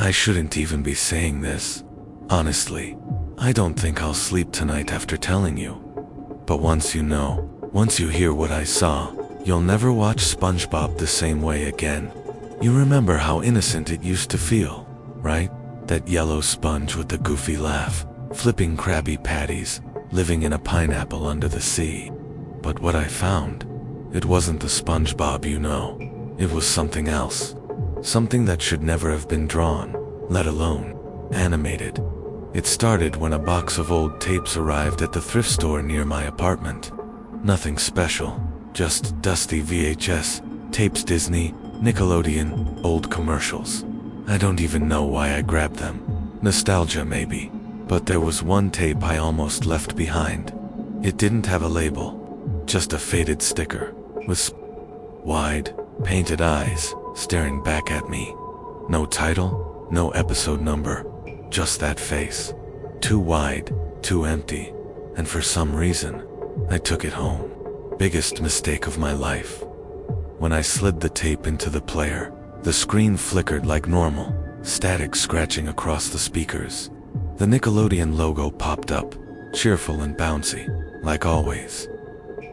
I shouldn't even be saying this. Honestly, I don't think I'll sleep tonight after telling you. But once you know, once you hear what I saw, you'll never watch SpongeBob the same way again. You remember how innocent it used to feel, right? That yellow sponge with the goofy laugh, flipping Krabby Patties, living in a pineapple under the sea. But what I found, it wasn't the SpongeBob you know. It was something else. Something that should never have been drawn, let alone animated. It started when a box of old tapes arrived at the thrift store near my apartment. Nothing special, just dusty VHS, tapes, Disney, Nickelodeon, old commercials. I don't even know why I grabbed them. Nostalgia maybe. But there was one tape I almost left behind. It didn't have a label, just a faded sticker, with wide, painted eyes staring back at me. No title, no episode number, just that face. Too wide, too empty, and for some reason, I took it home. Biggest mistake of my life. When I slid the tape into the player, the screen flickered like normal, static scratching across the speakers. The Nickelodeon logo popped up, cheerful and bouncy, like always.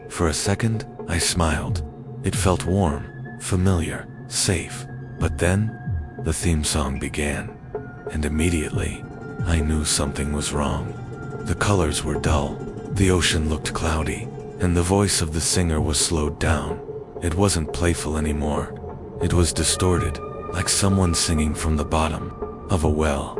For a second, I smiled. It felt warm, familiar, safe. But then, the theme song began. And immediately, I knew something was wrong. The colors were dull, the ocean looked cloudy, and the voice of the singer was slowed down. It wasn't playful anymore. It was distorted, like someone singing from the bottom of a well.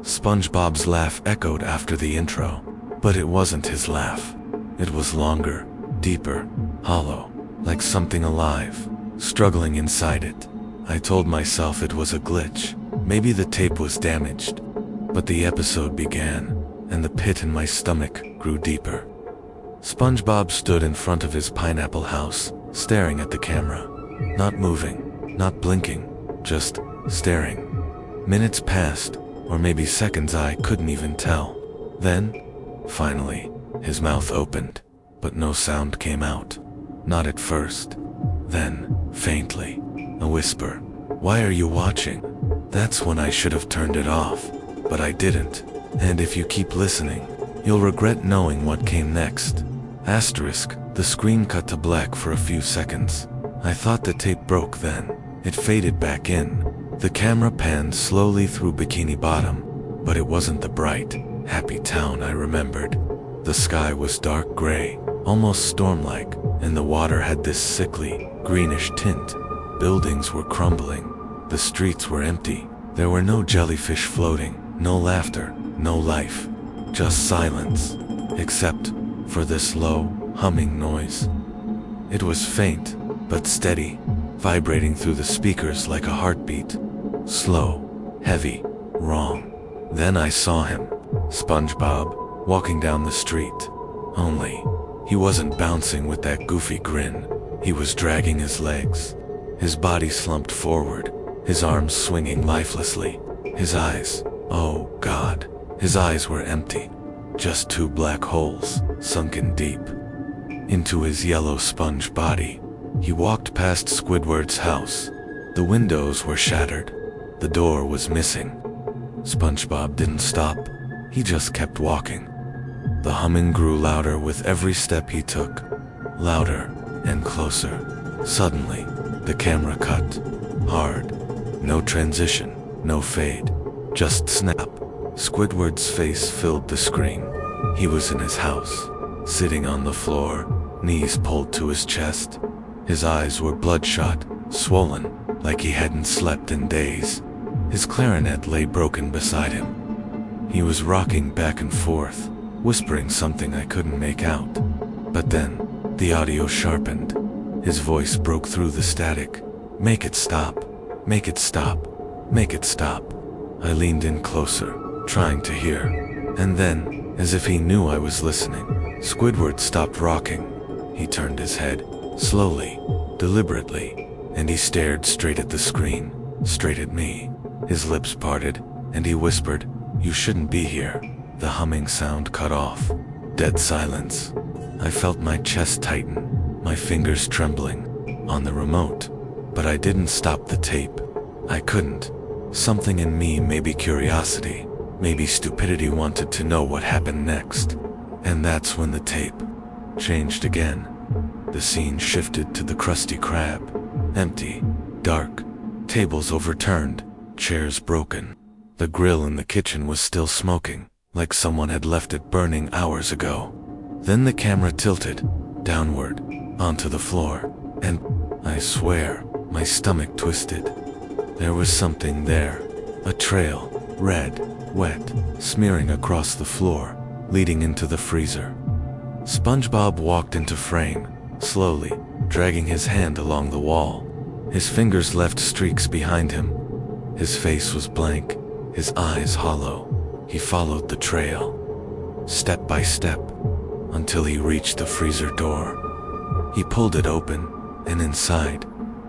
SpongeBob's laugh echoed after the intro, but it wasn't his laugh. It was longer, deeper, hollow, like something alive, struggling inside it. I told myself it was a glitch. Maybe the tape was damaged. But the episode began, and the pit in my stomach grew deeper. SpongeBob stood in front of his pineapple house, staring at the camera. Not moving, not blinking, just staring. Minutes passed, or maybe seconds, I couldn't even tell. Then, finally, his mouth opened, but no sound came out. Not at first. Then, faintly, a whisper. "Why are you watching?" That's when I should have turned it off, but I didn't. And if you keep listening, you'll regret knowing what came next. Asterisk, the screen cut to black for a few seconds. I thought the tape broke then. It faded back in. The camera panned slowly through Bikini Bottom, but it wasn't the bright, happy town I remembered. The sky was dark gray, almost storm-like, and the water had this sickly, greenish tint. Buildings were crumbling. The streets were empty. There were no jellyfish floating, no laughter, no life. Just silence, except for this low, humming noise. It was faint, but steady, vibrating through the speakers like a heartbeat. Slow, heavy, wrong. Then I saw him, SpongeBob, walking down the street. Only, he wasn't bouncing with that goofy grin. He was dragging his legs. His body slumped forward, his arms swinging lifelessly. His eyes, oh God, his eyes were empty. Just two black holes, sunken deep into his yellow sponge body. He walked past Squidward's house. The windows were shattered. The door was missing. SpongeBob didn't stop. He just kept walking. The humming grew louder with every step he took. Louder and closer. Suddenly, the camera cut. Hard. No transition, no fade. Just snap. Squidward's face filled the screen. He was in his house, sitting on the floor, knees pulled to his chest. His eyes were bloodshot, swollen, like he hadn't slept in days. His clarinet lay broken beside him. He was rocking back and forth, whispering something I couldn't make out. But then, the audio sharpened. His voice broke through the static. "Make it stop. Make it stop. Make it stop." I leaned in closer, trying to hear. And then, as if he knew I was listening, Squidward stopped rocking. He turned his head, slowly, deliberately, and he stared straight at the screen, straight at me. His lips parted, and he whispered, "You shouldn't be here." The humming sound cut off. Dead silence. I felt my chest tighten, my fingers trembling, on the remote. But I didn't stop the tape. I couldn't. Something in me, maybe curiosity, maybe stupidity, wanted to know what happened next. And that's when the tape changed again. The scene shifted to the Krusty Krab. Empty, dark, tables overturned, chairs broken. The grill in the kitchen was still smoking, like someone had left it burning hours ago. Then the camera tilted, downward, onto the floor, and, I swear, my stomach twisted. There was something there. A trail, red, wet, smearing across the floor, leading into the freezer. SpongeBob walked into frame, slowly, dragging his hand along the wall. His fingers left streaks behind him. His face was blank, his eyes hollow. He followed the trail, step by step, until he reached the freezer door. He pulled it open, and inside,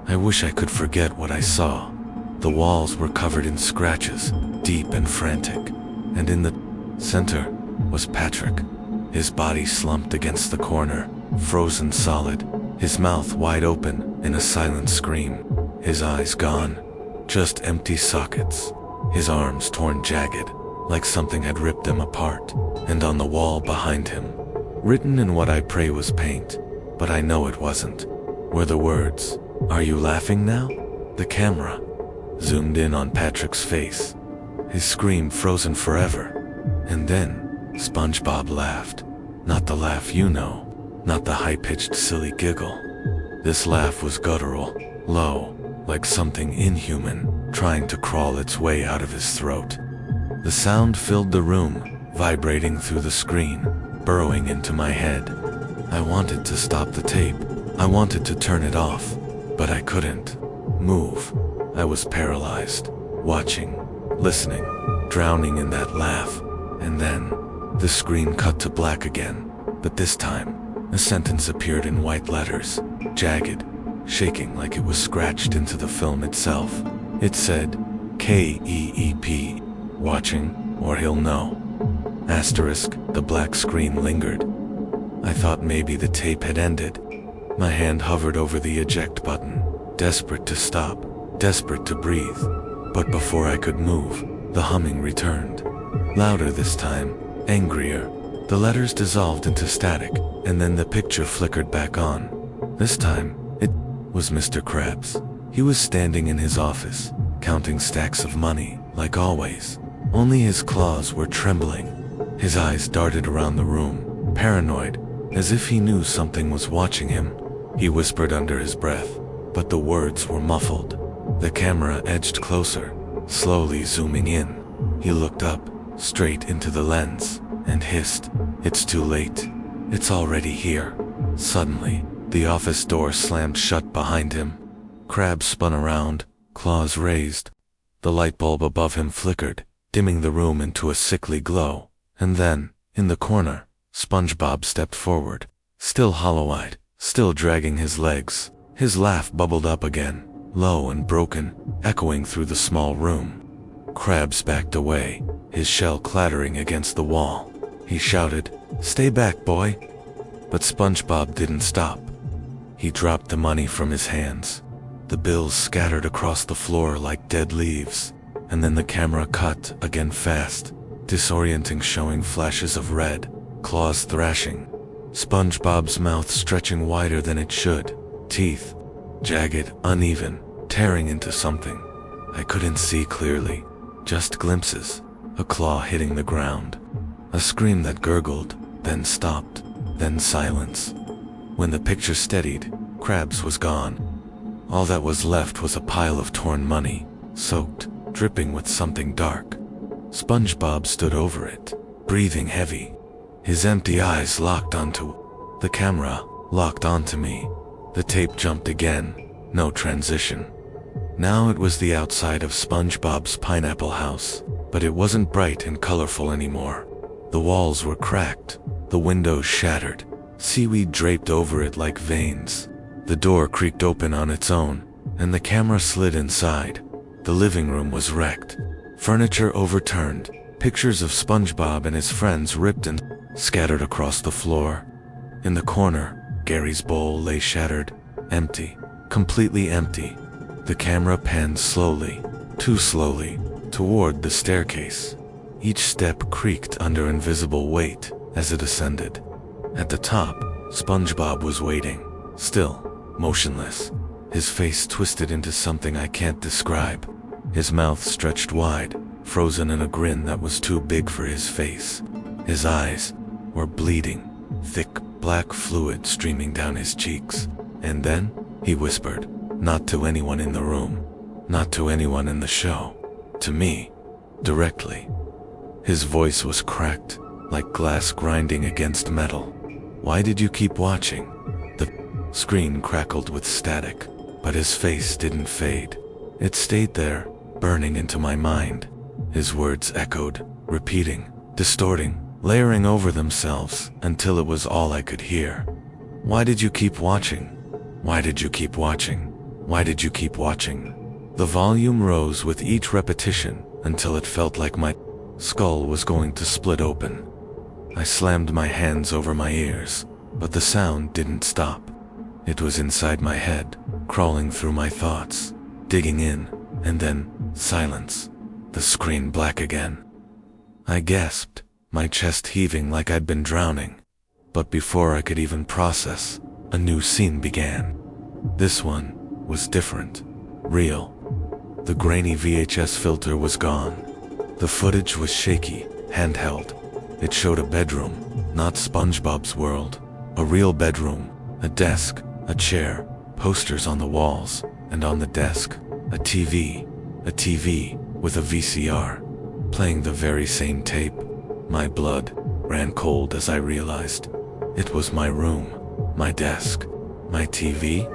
I wish I could forget what I saw. The walls were covered in scratches, deep and frantic, and in the center was Patrick. His body slumped against the corner, frozen solid, his mouth wide open in a silent scream. His eyes gone, just empty sockets. His arms torn jagged, like something had ripped them apart. And on the wall behind him, written in what I pray was paint, but I know it wasn't, were the words, "Are you laughing now?" The camera zoomed in on Patrick's face, his scream frozen forever. And then, SpongeBob laughed. Not the laugh you know, not the high-pitched silly giggle. This laugh was guttural, low, like something inhuman, trying to crawl its way out of his throat. The sound filled the room, vibrating through the screen, burrowing into my head. I wanted to stop the tape. I wanted to turn it off, but I couldn't move. I was paralyzed, watching, listening, drowning in that laugh. And then, the screen cut to black again, but this time, a sentence appeared in white letters, jagged, shaking like it was scratched into the film itself. It said, KEEP, watching, or he'll know. Asterisk, the black screen lingered. I thought maybe the tape had ended. My hand hovered over the eject button, desperate to stop, desperate to breathe. But before I could move, the humming returned. Louder this time, angrier. The letters dissolved into static, and then the picture flickered back on. This time, it was Mr. Krabs. He was standing in his office, counting stacks of money, like always. Only his claws were trembling. His eyes darted around the room, paranoid, as if he knew something was watching him. He whispered under his breath, but the words were muffled. The camera edged closer, slowly zooming in. He looked up, straight into the lens, and hissed, "It's too late. It's already here." Suddenly, the office door slammed shut behind him. Krabs spun around, claws raised. The light bulb above him flickered, dimming the room into a sickly glow. And then, in the corner, SpongeBob stepped forward, still hollow-eyed, still dragging his legs. His laugh bubbled up again, low and broken, echoing through the small room. Krabs backed away, his shell clattering against the wall. He shouted, "Stay back, boy!" But SpongeBob didn't stop. He dropped the money from his hands. The bills scattered across the floor like dead leaves, and then the camera cut again fast, disorienting, showing flashes of red, claws thrashing, SpongeBob's mouth stretching wider than it should, teeth, jagged, uneven, tearing into something. I couldn't see clearly, just glimpses, a claw hitting the ground, a scream that gurgled, then stopped, then silence. When the picture steadied, Krabs was gone. All that was left was a pile of torn money, soaked, dripping with something dark. SpongeBob stood over it, breathing heavy. His empty eyes locked onto the camera, locked onto me. The tape jumped again, no transition. Now it was the outside of SpongeBob's pineapple house, but it wasn't bright and colorful anymore. The walls were cracked, the windows shattered, seaweed draped over it like veins. The door creaked open on its own, and the camera slid inside. The living room was wrecked, furniture overturned, pictures of SpongeBob and his friends ripped and scattered across the floor. In the corner, Gary's bowl lay shattered, empty, completely empty. The camera panned slowly, too slowly, toward the staircase. Each step creaked under invisible weight as it ascended. At the top, SpongeBob was waiting, still, motionless, his face twisted into something I can't describe, his mouth stretched wide, frozen in a grin that was too big for his face. His eyes were bleeding, thick black fluid streaming down his cheeks. And then, he whispered, not to anyone in the room, not to anyone in the show, to me, directly. His voice was cracked, like glass grinding against metal. Why did you keep watching? The screen crackled with static, but his face didn't fade. It stayed there, burning into my mind. His words echoed, repeating, distorting, layering over themselves until it was all I could hear. Why did you keep watching? Why did you keep watching? Why did you keep watching? The volume rose with each repetition until it felt like my skull was going to split open. I slammed my hands over my ears, but the sound didn't stop. It was inside my head, crawling through my thoughts, digging in, and then silence. The screen black again. I gasped, my chest heaving like I'd been drowning. But before I could even process, a new scene began. This one was different, real. The grainy VHS filter was gone. The footage was shaky, handheld. It showed a bedroom, not SpongeBob's world. A real bedroom, a desk, a chair, posters on the walls, and on the desk, a TV with a VCR, playing the very same tape. My blood ran cold as I realized it was my room, my desk, my TV.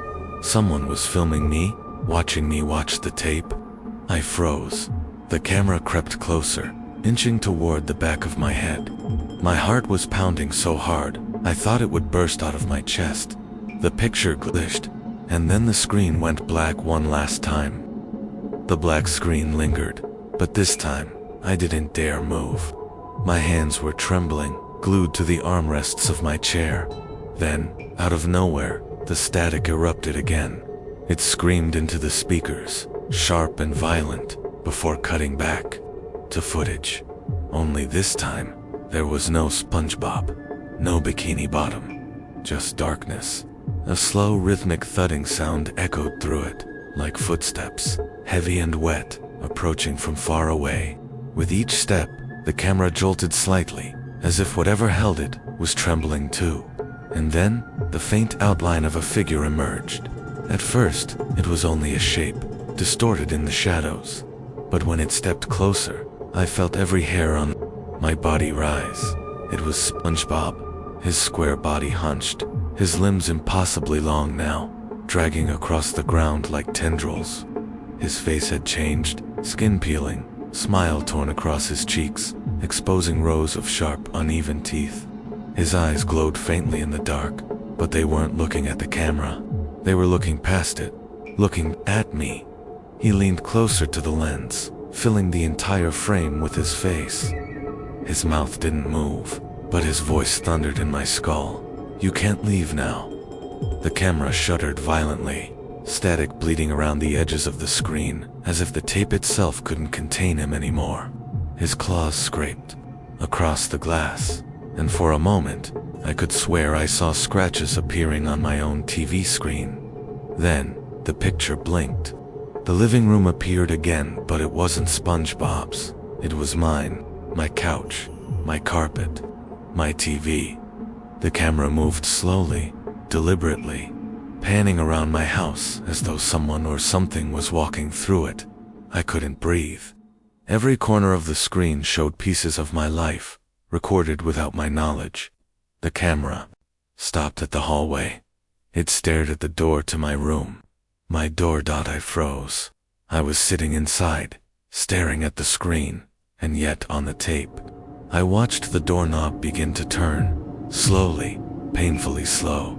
Someone was filming me, watching me watch the tape. I froze. The camera crept closer, inching toward the back of my head. My heart was pounding so hard, I thought it would burst out of my chest. The picture glitched, and then the screen went black one last time. The black screen lingered, but this time, I didn't dare move. My hands were trembling, glued to the armrests of my chair. Then, out of nowhere, the static erupted again. It screamed into the speakers, sharp and violent, before cutting back to footage. Only this time, there was no SpongeBob, no Bikini Bottom, just darkness. A slow rhythmic thudding sound echoed through it, like footsteps, heavy and wet, approaching from far away. With each step, the camera jolted slightly, as if whatever held it was trembling too. And then, the faint outline of a figure emerged. At first, it was only a shape, distorted in the shadows. But when it stepped closer, I felt every hair on my body rise. It was SpongeBob, his square body hunched, his limbs impossibly long now, dragging across the ground like tendrils. His face had changed, skin peeling, smile torn across his cheeks, exposing rows of sharp, uneven teeth. His eyes glowed faintly in the dark, but they weren't looking at the camera. They were looking past it, looking at me. He leaned closer to the lens, filling the entire frame with his face. His mouth didn't move, but his voice thundered in my skull. "You can't leave now." The camera shuddered violently, static bleeding around the edges of the screen, as if the tape itself couldn't contain him anymore. His claws scraped across the glass, and for a moment, I could swear I saw scratches appearing on my own TV screen. Then, the picture blinked. The living room appeared again, but it wasn't SpongeBob's. It was mine, my couch, my carpet, my TV. The camera moved slowly, deliberately, panning around my house as though someone or something was walking through it. I couldn't breathe. Every corner of the screen showed pieces of my life, recorded without my knowledge. The camera stopped at the hallway. It stared at the door to my room. My door. I froze. I was sitting inside, staring at the screen, and yet on the tape. I watched the doorknob begin to turn, slowly, painfully slow.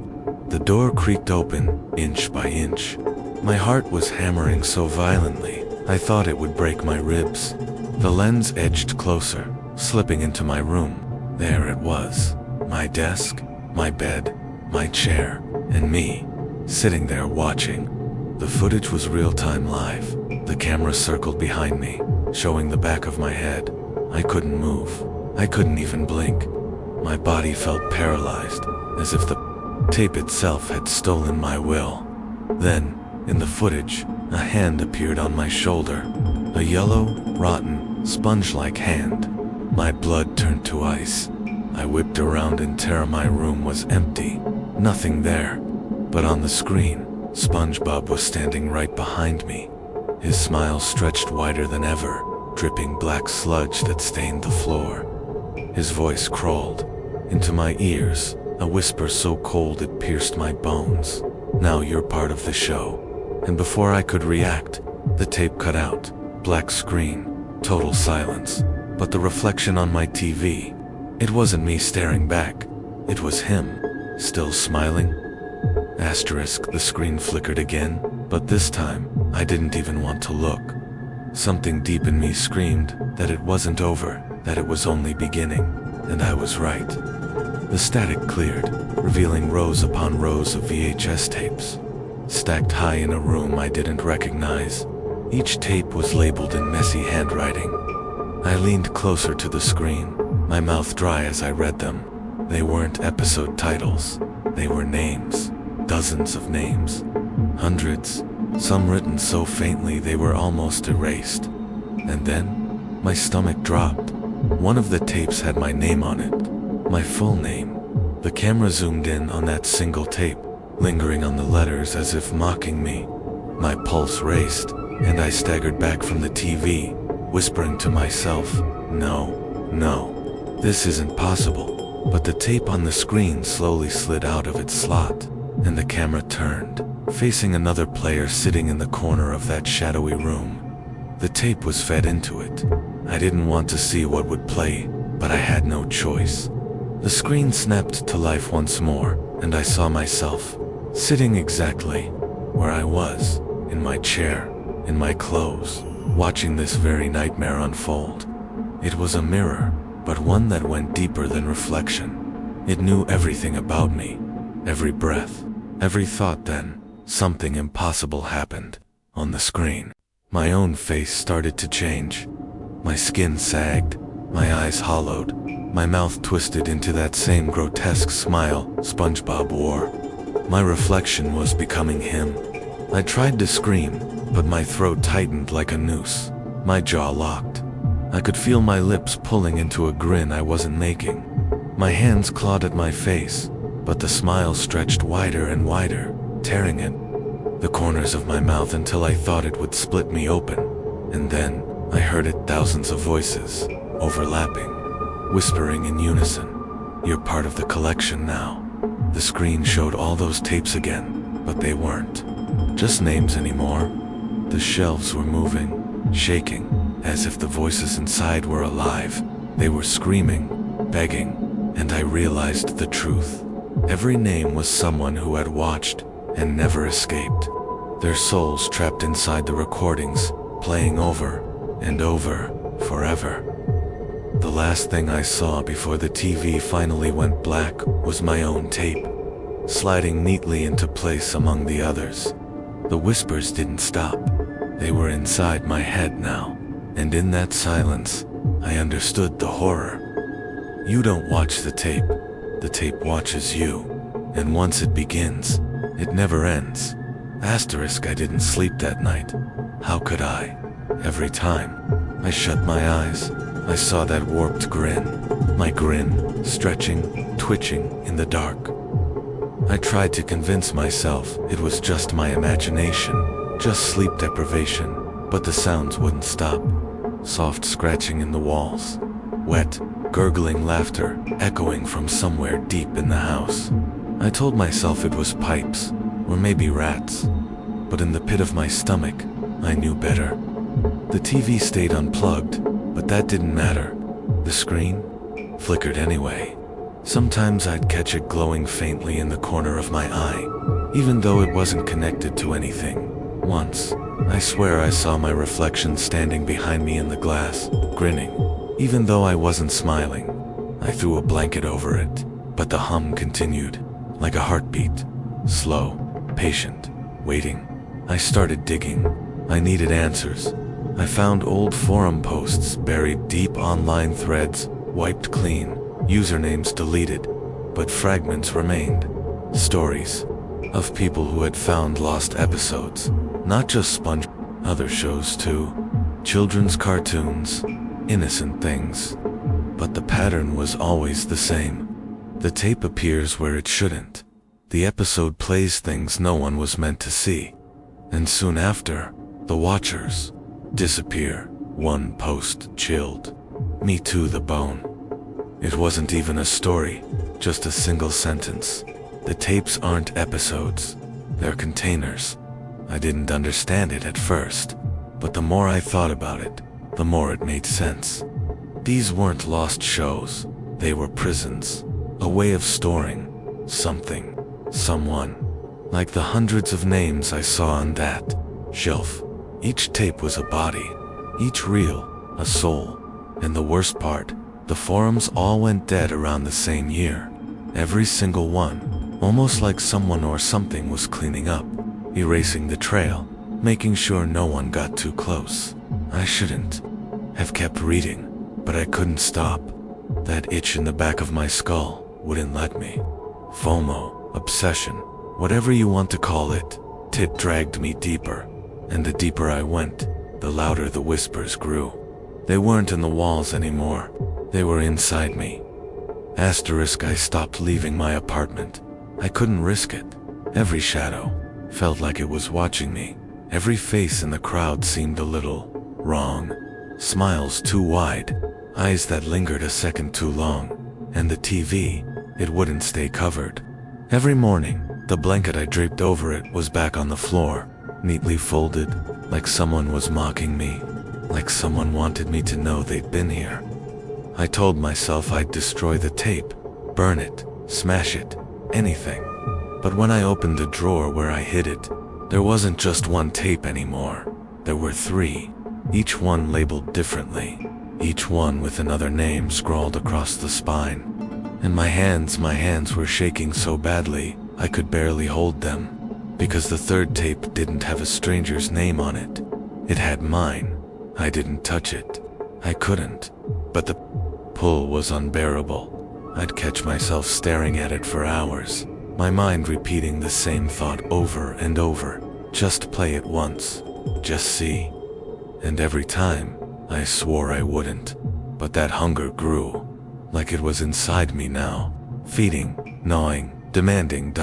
The door creaked open, inch by inch. My heart was hammering so violently, I thought it would break my ribs. The lens edged closer, slipping into my room. There it was, my desk, my bed, my chair, and me, sitting there watching. The footage was real-time live, The camera circled behind me, showing the back of my head. I couldn't move. I couldn't even blink. My body felt paralyzed, as if the tape itself had stolen my will. Then, in the footage, a hand appeared on my shoulder. A yellow, rotten, sponge-like hand. My blood turned to ice. I whipped around in terror. My room was empty. Nothing there. But on the screen, SpongeBob was standing right behind me. His smile stretched wider than ever, dripping black sludge that stained the floor. His voice crawled into my ears, a whisper so cold it pierced my bones. "Now you're part of the show." And before I could react, the tape cut out. Black screen, total silence. But the reflection on my TV, it wasn't me staring back. It was him, still smiling. Asterisk, the screen flickered again, but this time, I didn't even want to look. Something deep in me screamed that it wasn't over, that it was only beginning, and I was right. The static cleared, revealing rows upon rows of VHS tapes, stacked high in a room I didn't recognize. Each tape was labeled in messy handwriting. I leaned closer to the screen, my mouth dry as I read them. They weren't episode titles, they were names. Dozens of names. Hundreds, some written so faintly they were almost erased. And then, my stomach dropped. One of the tapes had my name on it, my full name. The camera zoomed in on that single tape, lingering on the letters as if mocking me. My pulse raced, and I staggered back from the TV, whispering to myself, no, this isn't possible. But the tape on the screen slowly slid out of its slot, and the camera turned, facing another player sitting in the corner of that shadowy room. The tape was fed into it. I didn't want to see what would play, but I had no choice. The screen snapped to life once more, and I saw myself, sitting exactly where I was, in my chair, in my clothes, watching this very nightmare unfold. It was a mirror, but one that went deeper than reflection. It knew everything about me, every breath, every thought. Then, something impossible happened. On the screen, my own face started to change. My skin sagged, my eyes hollowed, my mouth twisted into that same grotesque smile SpongeBob wore. My reflection was becoming him. I tried to scream, but my throat tightened like a noose. My jaw locked. I could feel my lips pulling into a grin I wasn't making. My hands clawed at my face, but the smile stretched wider and wider, tearing at the corners of my mouth until I thought it would split me open. And then, I heard it, thousands of voices, overlapping, whispering in unison. "You're part of the collection now." The screen showed all those tapes again, but they weren't just names anymore. The shelves were moving, shaking, as if the voices inside were alive. They were screaming, begging, and I realized the truth. Every name was someone who had watched and never escaped. Their souls trapped inside the recordings, playing over and over, forever. The last thing I saw before the TV finally went black was my own tape, sliding neatly into place among the others. The whispers didn't stop. They were inside my head now, and in that silence, I understood the horror. You don't watch the tape watches you, and once it begins, it never ends. Asterisk, I didn't sleep that night. How could I? Every time I shut my eyes, I saw that warped grin, my grin, stretching, twitching in the dark. I tried to convince myself it was just my imagination, just sleep deprivation, but the sounds wouldn't stop. Soft scratching in the walls, wet, gurgling laughter echoing from somewhere deep in the house. I told myself it was pipes, or maybe rats, but in the pit of my stomach, I knew better. The TV stayed unplugged, but that didn't matter. The screen flickered anyway. Sometimes I'd catch it glowing faintly in the corner of my eye, even though it wasn't connected to anything. Once, I swear I saw my reflection standing behind me in the glass, grinning, even though I wasn't smiling. I threw a blanket over it, but the hum continued, like a heartbeat, slow, patient, waiting. I started digging, I needed answers. I found old forum posts buried deep, online threads wiped clean, usernames deleted, but fragments remained. Stories of people who had found lost episodes, not just SpongeBob, other shows too, children's cartoons, innocent things. But the pattern was always the same. The tape appears where it shouldn't. The episode plays things no one was meant to see. And soon after, the watchers disappear. One post chilled me to the bone. It wasn't even a story, just a single sentence. The tapes aren't episodes, they're containers. I didn't understand it at first, but the more I thought about it, the more it made sense. These weren't lost shows, they were prisons, a way of storing something, someone, like the hundreds of names I saw on that shelf. Each tape was a body, each reel, a soul. And the worst part, the forums all went dead around the same year. Every single one, almost like someone or something was cleaning up, erasing the trail, making sure no one got too close. I shouldn't have kept reading, but I couldn't stop. That itch in the back of my skull wouldn't let me. FOMO, obsession, whatever you want to call it, it dragged me deeper. And the deeper I went, the louder the whispers grew. They weren't in the walls anymore. They were inside me. Asterisk, I stopped leaving my apartment. I couldn't risk it. Every shadow felt like it was watching me. Every face in the crowd seemed a little wrong. Smiles too wide, eyes that lingered a second too long. And the TV, it wouldn't stay covered. Every morning, the blanket I draped over it was back on the floor, neatly folded, like someone was mocking me, like someone wanted me to know they'd been here. I told myself I'd destroy the tape, burn it, smash it, anything. But when I opened the drawer where I hid it, there wasn't just one tape anymore. There were 3, each one labeled differently, each one with another name scrawled across the spine. And my hands were shaking so badly, I could barely hold them, because the third tape didn't have a stranger's name on it. It had mine. I didn't touch it. I couldn't. But the pull was unbearable. I'd catch myself staring at it for hours, my mind repeating the same thought over and over. Just play it once. Just see. And every time, I swore I wouldn't. But that hunger grew, like it was inside me now, feeding, gnawing, demanding.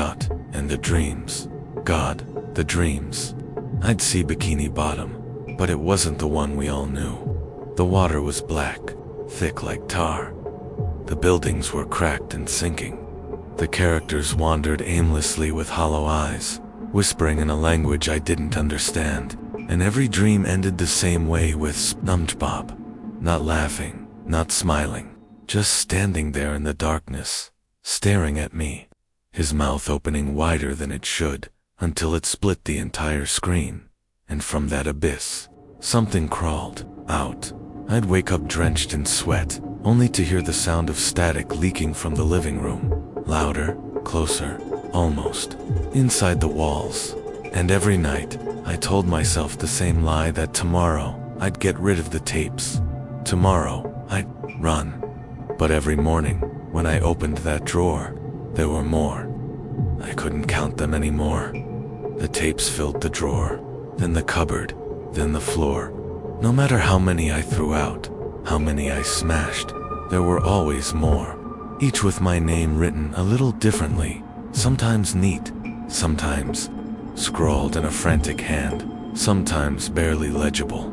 And the dreams. God, the dreams. I'd see Bikini Bottom, but it wasn't the one we all knew. The water was black, thick like tar. The buildings were cracked and sinking. The characters wandered aimlessly with hollow eyes, whispering in a language I didn't understand. And every dream ended the same way, with SpongeBob. Not laughing, not smiling, just standing there in the darkness, staring at me, his mouth opening wider than it should, until it split the entire screen. And from that abyss, something crawled out. I'd wake up drenched in sweat, only to hear the sound of static leaking from the living room. Louder, closer, almost inside the walls. And every night, I told myself the same lie, that tomorrow, I'd get rid of the tapes. Tomorrow, I'd run. But every morning, when I opened that drawer, there were more. I couldn't count them anymore. The tapes filled the drawer, then the cupboard, then the floor. No matter how many I threw out, how many I smashed, there were always more. Each with my name written a little differently, sometimes neat, sometimes scrawled in a frantic hand, sometimes barely legible.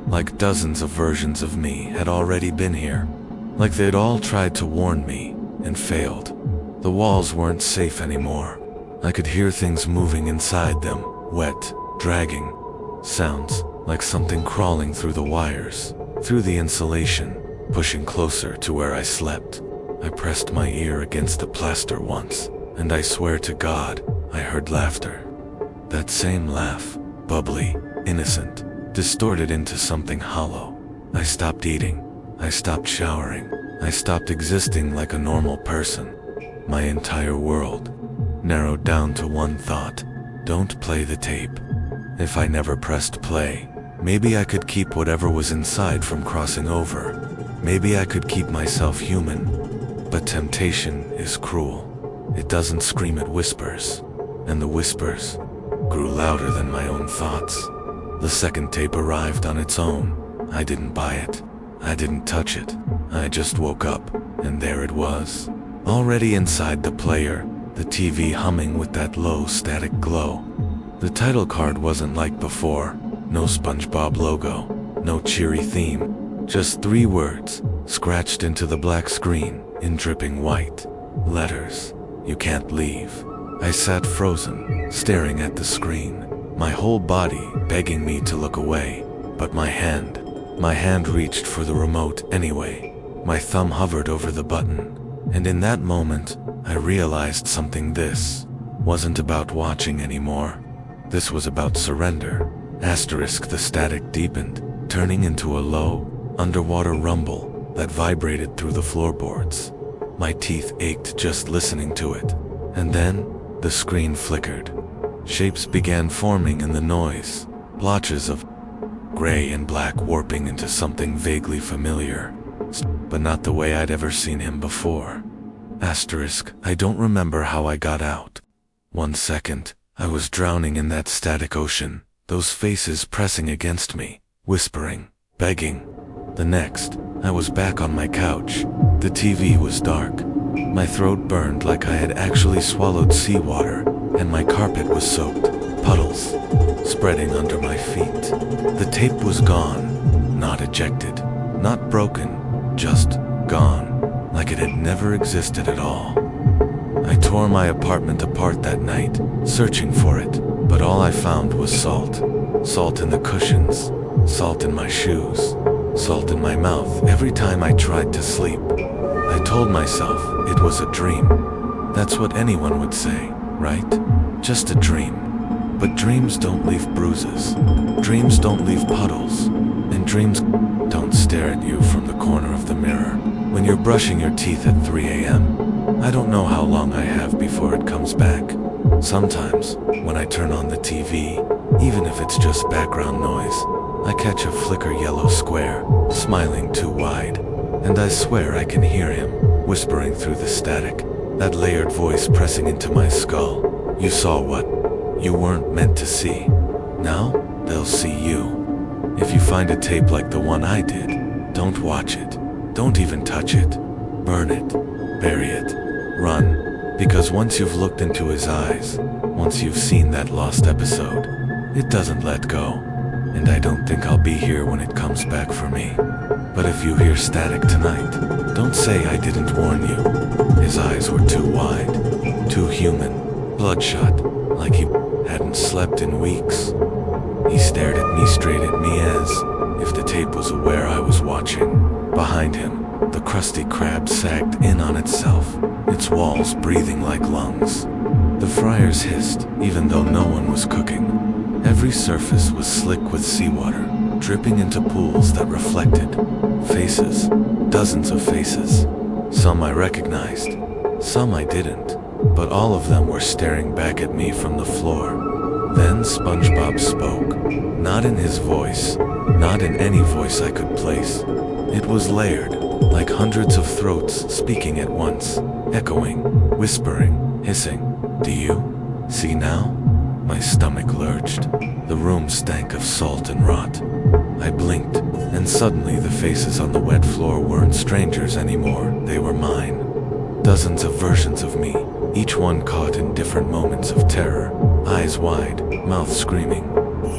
Like dozens of versions of me had already been here. Like they'd all tried to warn me, and failed. The walls weren't safe anymore. I could hear things moving inside them, wet, dragging. Sounds like something crawling through the wires, through the insulation, pushing closer to where I slept. I pressed my ear against the plaster once, and I swear to God, I heard laughter. That same laugh, bubbly, innocent, distorted into something hollow. I stopped eating. I stopped showering. I stopped existing like a normal person. My entire world narrowed down to one thought: don't play the tape. If I never pressed play, maybe I could keep whatever was inside from crossing over. Maybe I could keep myself human. But temptation is cruel. It doesn't scream, it whispers. And the whispers grew louder than my own thoughts. The second tape arrived on its own. I didn't buy it. I didn't touch it. I just woke up, and there it was. Already inside the player, the TV humming with that low static glow. The title card wasn't like before. No SpongeBob logo, no cheery theme. Just 3 words, scratched into the black screen, in dripping white letters. You can't leave. I sat frozen, staring at the screen, my whole body begging me to look away. But my hand reached for the remote anyway. My thumb hovered over the button. And in that moment, I realized something. This wasn't about watching anymore. This was about surrender. Asterisk, the static deepened, turning into a low, underwater rumble that vibrated through the floorboards. My teeth ached just listening to it. And then, the screen flickered. Shapes began forming in the noise, blotches of gray and black warping into something vaguely familiar, but not the way I'd ever seen him before. Asterisk, I don't remember how I got out. 1 second, I was drowning in that static ocean, those faces pressing against me, whispering, begging. The next, I was back on my couch. The TV was dark. My throat burned like I had actually swallowed seawater, and my carpet was soaked, puddles spreading under my feet. The tape was gone, not ejected, not broken, just gone, like it had never existed at all. I tore my apartment apart that night, searching for it, but all I found was salt. Salt in the cushions, salt in my shoes, salt in my mouth every time I tried to sleep. I told myself it was a dream. That's what anyone would say, right? Just a dream. But dreams don't leave bruises. Dreams don't leave puddles. And dreams don't stare at you from the corner of the mirror when you're brushing your teeth at 3 a.m. I don't know how long I have before it comes back. Sometimes, when I turn on the TV, even if it's just background noise, I catch a flicker yellow square, smiling too wide. And I swear I can hear him, whispering through the static, that layered voice pressing into my skull. You saw what you weren't meant to see. Now, they'll see you. If you find a tape like the one I did, don't watch it. Don't even touch it. Burn it. Bury it. Run. Because once you've looked into his eyes, once you've seen that lost episode, it doesn't let go. And I don't think I'll be here when it comes back for me. But if you hear static tonight, don't say I didn't warn you. His eyes were too wide, too human, bloodshot, like he hadn't slept in weeks. He stared at me, straight at me, as if the tape was aware I was watching. Behind him, the crusty crab sagged in on itself, its walls breathing like lungs. The fryers hissed, even though no one was cooking. Every surface was slick with seawater, dripping into pools that reflected. Faces, dozens of faces. Some I recognized, some I didn't, but all of them were staring back at me from the floor. Then SpongeBob spoke, not in his voice, not in any voice I could place. It was layered, like hundreds of throats speaking at once, echoing, whispering, hissing. Do you see now? My stomach lurched. The room stank of salt and rot. I blinked, and suddenly the faces on the wet floor weren't strangers anymore, they were mine. Dozens of versions of me, each one caught in different moments of terror, eyes wide, mouth screaming,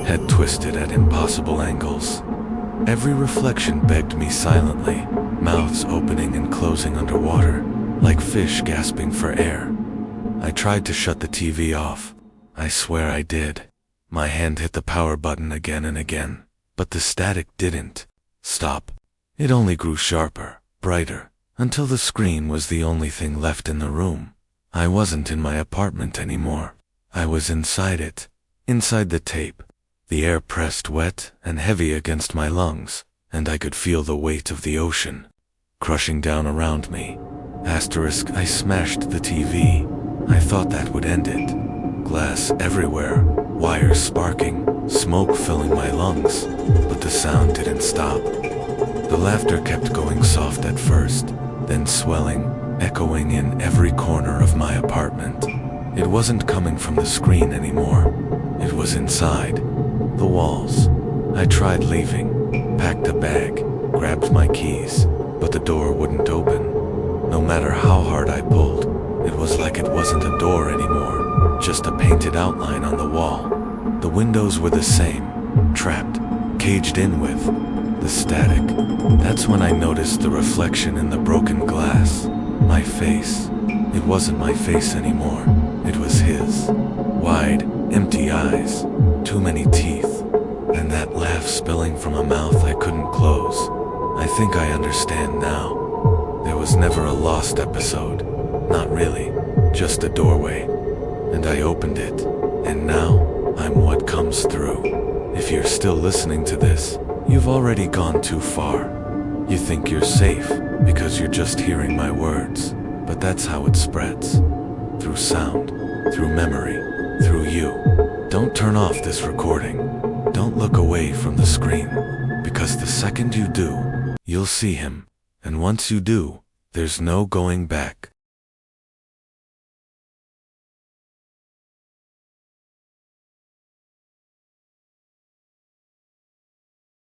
head twisted at impossible angles. Every reflection begged me silently, mouths opening and closing underwater, like fish gasping for air. I tried to shut the TV off. I swear I did. My hand hit the power button again and again, but the static didn't stop. It only grew sharper, brighter, until the screen was the only thing left in the room. I wasn't in my apartment anymore. I was inside it, inside the tape. The air pressed wet and heavy against my lungs, and I could feel the weight of the ocean crushing down around me. Asterisk, I smashed the TV. I thought that would end it. Glass everywhere, wires sparking, smoke filling my lungs, but the sound didn't stop. The laughter kept going soft at first, then swelling, echoing in every corner of my apartment. It wasn't coming from the screen anymore. It was inside, the walls. I tried leaving, packed a bag, grabbed my keys, but the door wouldn't open. No matter how hard I pulled, it was like it wasn't a door anymore, just a painted outline on the wall. The windows were the same, trapped, caged in with the static. That's when I noticed the reflection in the broken glass. My face. It wasn't my face anymore. It was his. Wide, empty eyes, too many teeth, and that laugh spilling from a mouth I couldn't close. I think I understand now. There was never a lost episode. Not really, just a doorway. And I opened it, and now I'm what comes through. If you're still listening to this, you've already gone too far. You think you're safe because you're just hearing my words, but that's how it spreads. Through sound, through memory, through you. Don't turn off this recording. Don't look away from the screen, because the second you do, you'll see him. And once you do, there's no going back.